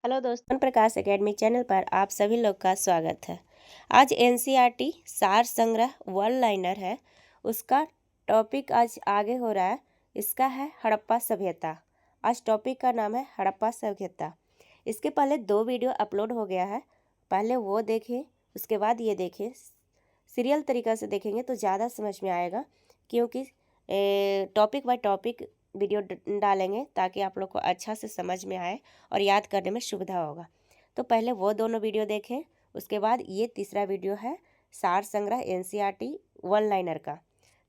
Hello दोस्तों, प्रकाश academy channel पर आप सभी लोग का स्वागत है। आज एनसीईआरटी सार संग्रह वन लाइनर है, उसका टॉपिक आज आगे हो रहा है। इसका है हड़प्पा सभ्यता। आज टॉपिक का नाम है हड़प्पा सभ्यता। इसके पहले 2 वीडियो अपलोड हो गया है, पहले वो देखें, उसके बाद ये देखें। सीरियल तरीक़ा से देखेंगे तो ज़्यादा समझ में आएगा, क्योंकि टॉपिक बाय टॉपिक वीडियो डालेंगे ताकि आप लोग को अच्छा से समझ में आए और याद करने में सुविधा होगा। तो पहले वो दोनों वीडियो देखें, उसके बाद ये तीसरा वीडियो है सार संग्रह एनसीईआरटी वन लाइनर का।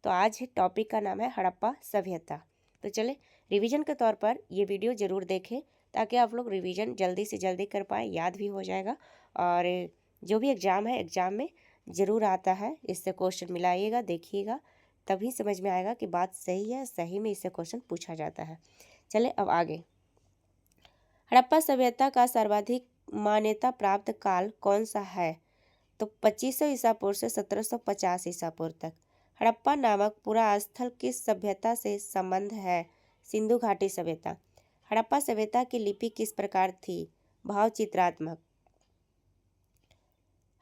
तो आज टॉपिक का नाम है हड़प्पा सभ्यता। तो चले रिवीजन के तौर पर ये वीडियो ज़रूर देखें ताकि आप लोग रिवीजन जल्दी से जल्दी कर पाएँ, याद भी हो जाएगा। और जो भी एग्ज़ाम है, एग्ज़ाम में ज़रूर आता है, इससे क्वेश्चन मिलाइएगा, देखिएगा, तभी समझ में आएगा कि बात सही है, सही में इससे क्वेश्चन पूछा जाता है। चले अब आगे। हड़प्पा सभ्यता का सर्वाधिक मान्यता प्राप्त काल कौन सा है? तो 2500 ईसा पूर्व से 1750 ईसा पूर्व तक। हड़प्पा नामक पूरा स्थल किस सभ्यता से संबंध है? सिंधु घाटी सभ्यता। हड़प्पा सभ्यता की लिपि किस प्रकार थी? भावचित्रात्मक।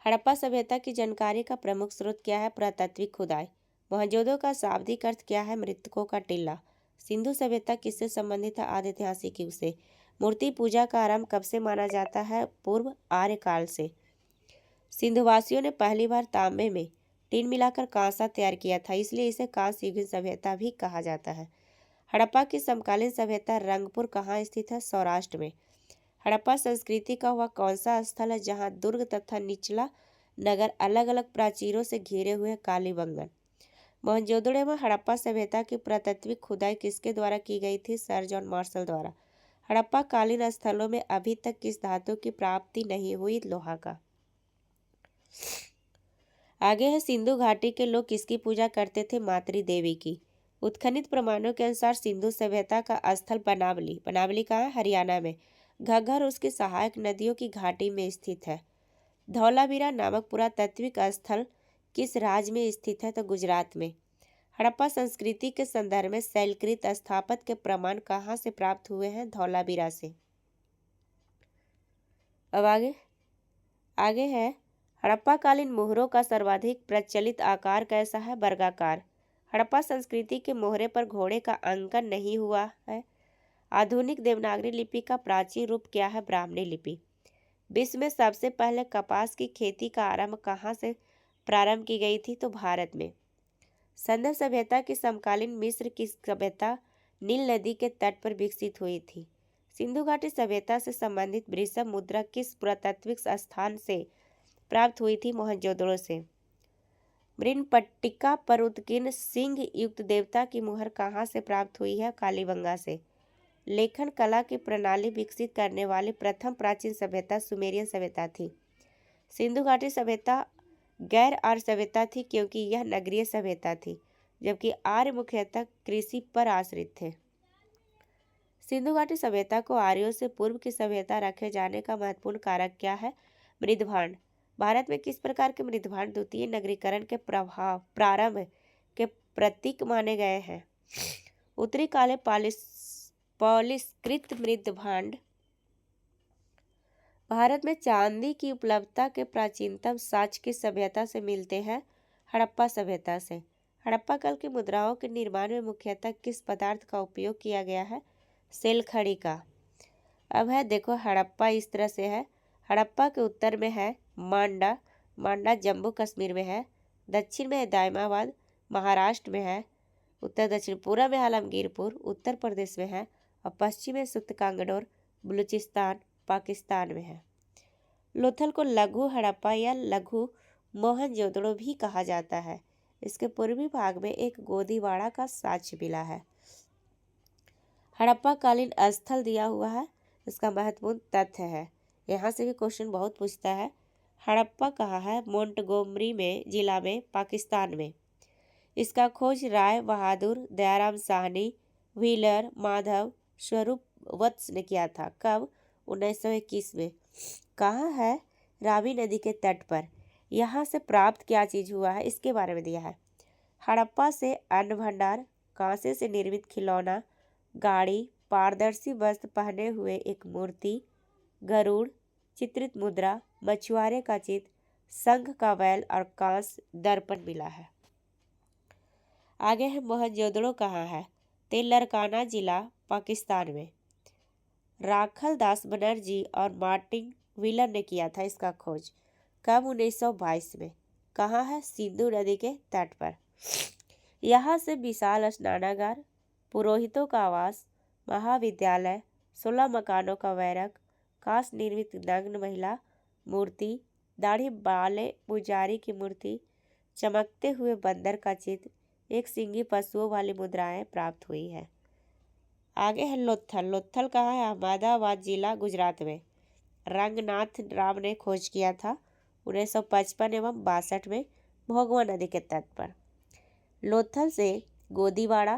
हड़प्पा सभ्यता की जानकारी का प्रमुख स्रोत क्या है? पुरातात्विक खुदाई। मोहनजोदड़ो का शाब्दिक अर्थ क्या है? मृतकों का टीला। सिंधु सभ्यता किससे संबंधित है? आदि ऐतिहासिक युग से। मूर्ति पूजा का आरंभ कब से माना जाता है? पूर्व आर्यकाल से। सिंधुवासियों ने पहली बार तांबे में टीन मिलाकर कांसा तैयार किया था, इसलिए इसे कांस्य युगीन सभ्यता भी कहा जाता है। हड़प्पा की समकालीन सभ्यता रंगपुर कहाँ स्थित है? सौराष्ट्र में। हड़प्पा संस्कृति का वह कौन सा स्थल है जहाँ दुर्ग तथा निचला नगर अलग अलग प्राचीरों से घिरे हुए कालीबंगन? मोहनजोदड़ो में हड़प्पा सभ्यता की पुरातात्विक खुदाई किसके द्वारा की गई थी? सर जॉन मार्शल द्वारा। हड़प्पा कालीन स्थलों में अभी तक किस धातु की प्राप्ति नहीं हुई? लोहा का। आगे है सिंधु घाटी के लोग किसकी पूजा करते थे? मातृ देवी की। उत्खनित प्रमाणों के अनुसार सिंधु सभ्यता का स्थल बनावली। बनावली कहाँ है? हरियाणा में। घग्गर उसकी सहायक नदियों की घाटी में स्थित है। धौलावीरा नामक पुरातात्विक स्थल किस राज्य में स्थित है? तो गुजरात में। हड़प्पा संस्कृति के संदर्भ में शैलकृत स्थापत्य के प्रमाण कहाँ से प्राप्त हुए हैं? धौलावीरा से। अब आगे है हड़प्पाकालीन मोहरों का सर्वाधिक प्रचलित आकार कैसा है? वर्गाकार। हड़प्पा संस्कृति के मोहरे पर घोड़े का अंकन नहीं हुआ है। आधुनिक देवनागरी लिपि का प्राचीन रूप क्या है? ब्राह्मणी लिपि। विश्व में सबसे पहले कपास की खेती का आरंभ कहाँ से प्रारंभ की गई थी? तो भारत में। संदर सभ्यता की समकालीन मिस्र की सभ्यता नील नदी के तट पर विकसित हुई थी। सिंधु घाटी सभ्यता से संबंधित वृषभ मुद्रा किस पुरातात्विक स्थान से प्राप्त हुई थी? मोहनजोदड़ो से। मृणपट्टिका पर उत्कीर्ण सिंह युक्त देवता की मुहर कहाँ से प्राप्त हुई है? कालीबंगा से। लेखन कला की प्रणाली विकसित करने वाली प्रथम प्राचीन सभ्यता सुमेरियन सभ्यता थी। सिंधु घाटी सभ्यता गैर आर्य सभ्यता थी क्योंकि यह नगरीय सभ्यता थी, जबकि आर्य मुख्यतः कृषि पर आश्रित थे। सिंधु घाटी सभ्यता को आर्यों से पूर्व की सभ्यता रखे जाने का महत्वपूर्ण कारक क्या है? मृदभांड। भारत में किस प्रकार के मृदभांड द्वितीय नगरीकरण के प्रारंभ के प्रतीक माने गए हैं? उत्तरी काले पॉलिशकृत मृदभांड। भारत में चांदी की उपलब्धता के प्राचीनतम साक्ष्य किस सभ्यता से मिलते हैं? हड़प्पा सभ्यता से। हड़प्पा काल की मुद्राओं के निर्माण में मुख्यतः किस पदार्थ का उपयोग किया गया है? सेलखड़ी का। अब है देखो, हड़प्पा इस तरह से है। हड़प्पा के उत्तर में है मांडा। मांडा जम्मू कश्मीर में है। दक्षिण में है दायमाबाद, महाराष्ट्र में है। उत्तर दक्षिण पूर्व में आलमगीरपुर, उत्तर प्रदेश में है। और पश्चिम में सुत्तकांगडोर, बलूचिस्तान, पाकिस्तान में है। लोथल को लघु हड़प्पा या लघु मोहनजोदड़ो भी कहा जाता है। इसके पूर्वी भाग में एक गोदीवाड़ा का साक्ष्य मिला है। हड़प्पा कालीन स्थल दिया हुआ है, इसका महत्वपूर्ण तथ्य है, यहाँ से भी क्वेश्चन बहुत पूछता है। हड़प्पा कहाँ है? मोंटगोमरी में जिला में, पाकिस्तान में। इसका खोज राय बहादुर, दयाराम साहनी, व्हीलर, माधव, स्वरूप वत्स ने किया था। कब? 1921 में। कहाँ है? रावी नदी के तट पर। यहाँ से प्राप्त क्या चीज़ हुआ है, इसके बारे में दिया है। हड़प्पा से अन्न भंडार, कांसे से निर्मित खिलौना, गाड़ी, पारदर्शी वस्त्र पहने हुए एक मूर्ति, गरुड़ चित्रित मुद्रा, मछुआरे का चित्र, संघ का बैल और कांस्य दर्पण मिला है। आगे है मोहनजोदड़ो कहाँ है? तेलंगाना जिला पाकिस्तान में। राखल दास बनर्जी और मार्टिन व्हीलर ने किया था इसका खोज। कब? 1922 में। कहाँ है? सिंधु नदी के तट पर। यहाँ से विशाल स्नानागार, पुरोहितों का आवास, महाविद्यालय, 16 मकानों का बैरक, कांस्य निर्मित नग्न महिला मूर्ति, दाढ़ी वाले पुजारी की मूर्ति, चमकते हुए बंदर का चित्र, एक सिंगी पशुओं वाली मुद्राएं प्राप्त हुई है। आगे है लोथल। लोथल कहाँ है? अहमदाबाद जिला गुजरात में। रंगनाथ राव ने खोज किया था 1955 एवं 62 में भोगवा नदी के तट पर। लोथल से गोदीवाड़ा,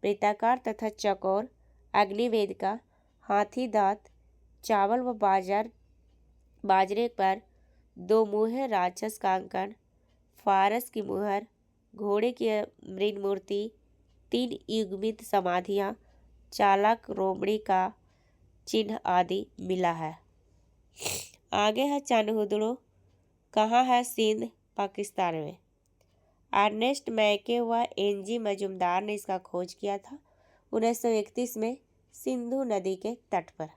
वृत्ताकार तथा चौकोर, अग्निवेदिका, हाथी दांत, चावल व बाजरे पर दो मुँहे राक्षस का अंकन, फारस की मुहर, घोड़े की मृण मूर्ति, 3 युग्मित समाधियाँ, चालाक रोमड़ी का चिन्ह आदि मिला है। आगे है चान्होदड़ो कहाँ है? सिंध पाकिस्तान में। अर्नेस्ट मैके व एनजी मजुमदार ने इसका खोज किया था 1931 में सिंधु नदी के तट पर।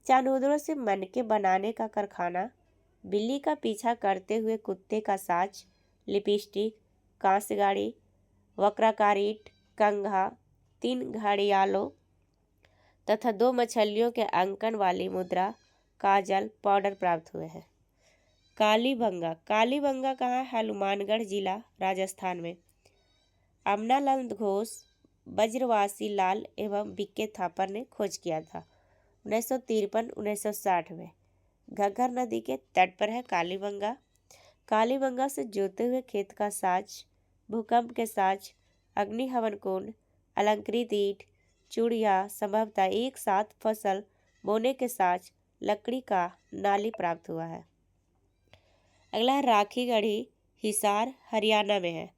चान्होदड़ो से मनके बनाने का कारखाना, बिल्ली का पीछा करते हुए कुत्ते का साज, लिपस्टिक, कांस्य गाड़ी, वक्राकार ईंट, कंघा, 3 घड़ियालों तथा 2 मछलियों के अंकन वाली मुद्रा, काजल, पाउडर प्राप्त हुए हैं। कालीबंगा। कालीबंगा कहाँ? हनुमानगढ़ जिला राजस्थान में। अमनालाल घोष, बज्रवासी लाल एवं बीके थापर ने खोज किया था 1953-1960 में। घग्गर नदी के तट पर है कालीबंगा। कालीबंगा से जोते हुए खेत का साज, भूकंप के साज, अग्नि हवन कुंड, अलंकृत ईंट, चूड़िया, संभवतः एक साथ फसल बोने के साज, लकड़ी का नाली प्राप्त हुआ है। अगला है राखीगढ़ी, हिसार हरियाणा में है।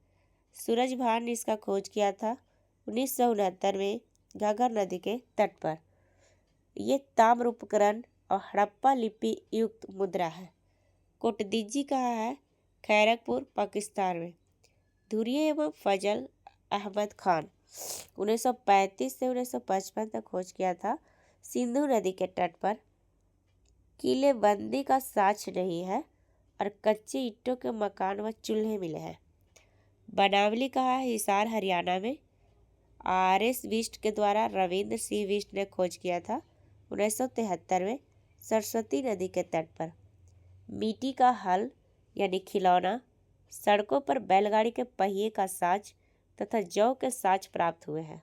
सूरजभान ने इसका खोज किया था 1969 में घग्गर नदी के तट पर। ये ताम्र उपकरण और हड़प्पा लिपि युक्त मुद्रा है। कोटदीजी कहाँ है? खैरकपुर पाकिस्तान में। धुरिये एवं फजल अहमद खान 1935 से 1955 तक खोज किया था सिंधु नदी के तट पर। किलेबंदी का साक्ष्य नहीं है और कच्चे ईंटों के मकान व चूल्हे मिले हैं। बनावली कहाँ है? हिसार हरियाणा में। RS बिष्ट के द्वारा रविंद्र सिंह बिष्ट ने खोज किया था 1973 में सरस्वती नदी के तट पर। मिट्टी का हल यानी खिलौना, सड़कों पर बैलगाड़ी के पहिए का साज तथा जौ के साज प्राप्त हुए हैं।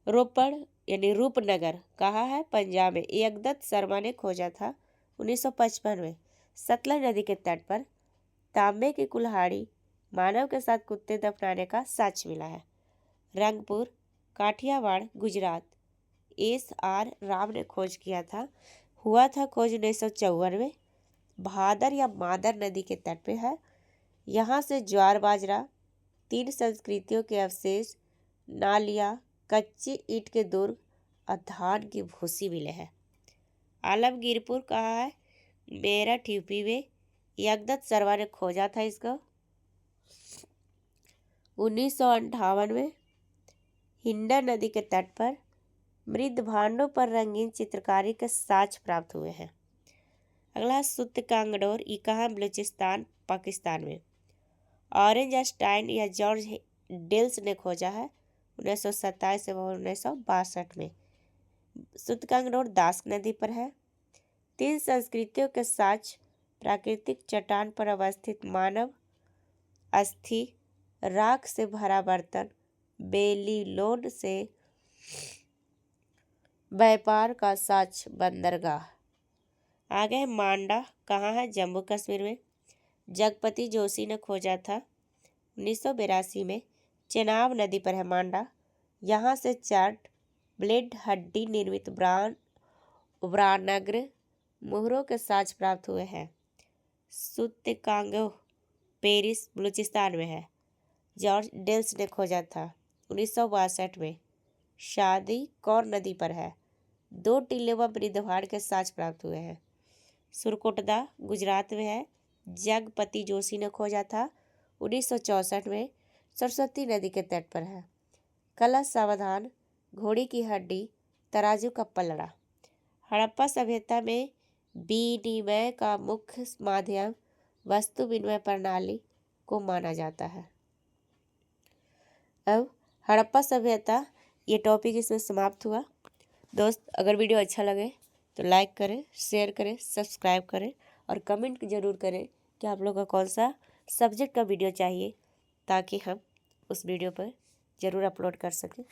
रोपड़ यानी रूपनगर कहाँ है? पंजाब में। यज्ञदत्त शर्मा ने खोजा था 1955 में सतलज नदी के तट पर। तांबे की कुल्हाड़ी, मानव के साथ कुत्ते दफनाने का साक्ष्य मिला है। रंगपुर काठियावाड़ गुजरात। SR राव ने खोज किया था। हुआ था खोज 1954 में। भादर या मादर नदी के तट पे है। यहाँ से ज्वार बाजरा, 3 संस्कृतियों के अवशेष, नालियाँ, कच्ची ईंट के दुर्ग और धान की भूसी मिले हैं। आलमगीरपुर कहाँ है? मेरठ यूपी में। यज्ञदत्त शर्मा ने खोजा था इसको 1958 में। हिंडन नदी के तट पर मृद भांडों पर रंगीन चित्रकारी के साक्ष्य प्राप्त हुए हैं। अगला सूतकांगडोर, ये कहाँ? बलूचिस्तान पाकिस्तान में। ऑरेंज स्टाइन या जॉर्ज डेल्स ने खोजा है 1927 से 1962 में। सूतकांगडोर दास्क नदी पर है। 3 संस्कृतियों के साक्ष्य, प्राकृतिक चट्टान पर अवस्थित मानव अस्थि, राख से भरा बर्तन, बेबीलोन से व्यापार का साक्ष्य, बंदरगाह। आगे है मांडा कहाँ है? जम्मू कश्मीर में। जगपति जोशी ने खोजा था 1982 में। चेनाब नदी पर है मांडा। यहाँ से चार्ट ब्लेड हड्डी निर्मित ब्रानग्र मोहरों के साज प्राप्त हुए हैं। सूतकांगो पेरिस बलूचिस्तान में है। जॉर्ज डेल्स ने खोजा था 1962 में। शादी कौर नदी पर है। 2 टीले व बृद्धवाड़ के साक्ष्य प्राप्त हुए हैं। सुरकोटदा गुजरात में है। जगपति जोशी ने खोजा था 1964 में, सरस्वती नदी के तट पर है। कलश सावधान, घोड़ी की हड्डी, तराजू का पलड़ा। हड़प्पा सभ्यता में विनिमय का मुख्य माध्यम वस्तु विनिमय प्रणाली को माना जाता है। अब हड़प्पा सभ्यता ये टॉपिक इसमें समाप्त हुआ। दोस्त, अगर वीडियो अच्छा लगे तो लाइक करें, शेयर करें, सब्सक्राइब करें और कमेंट ज़रूर करें कि आप लोगों को कौन सा सब्जेक्ट का वीडियो चाहिए, ताकि हम उस वीडियो पर ज़रूर अपलोड कर सकें।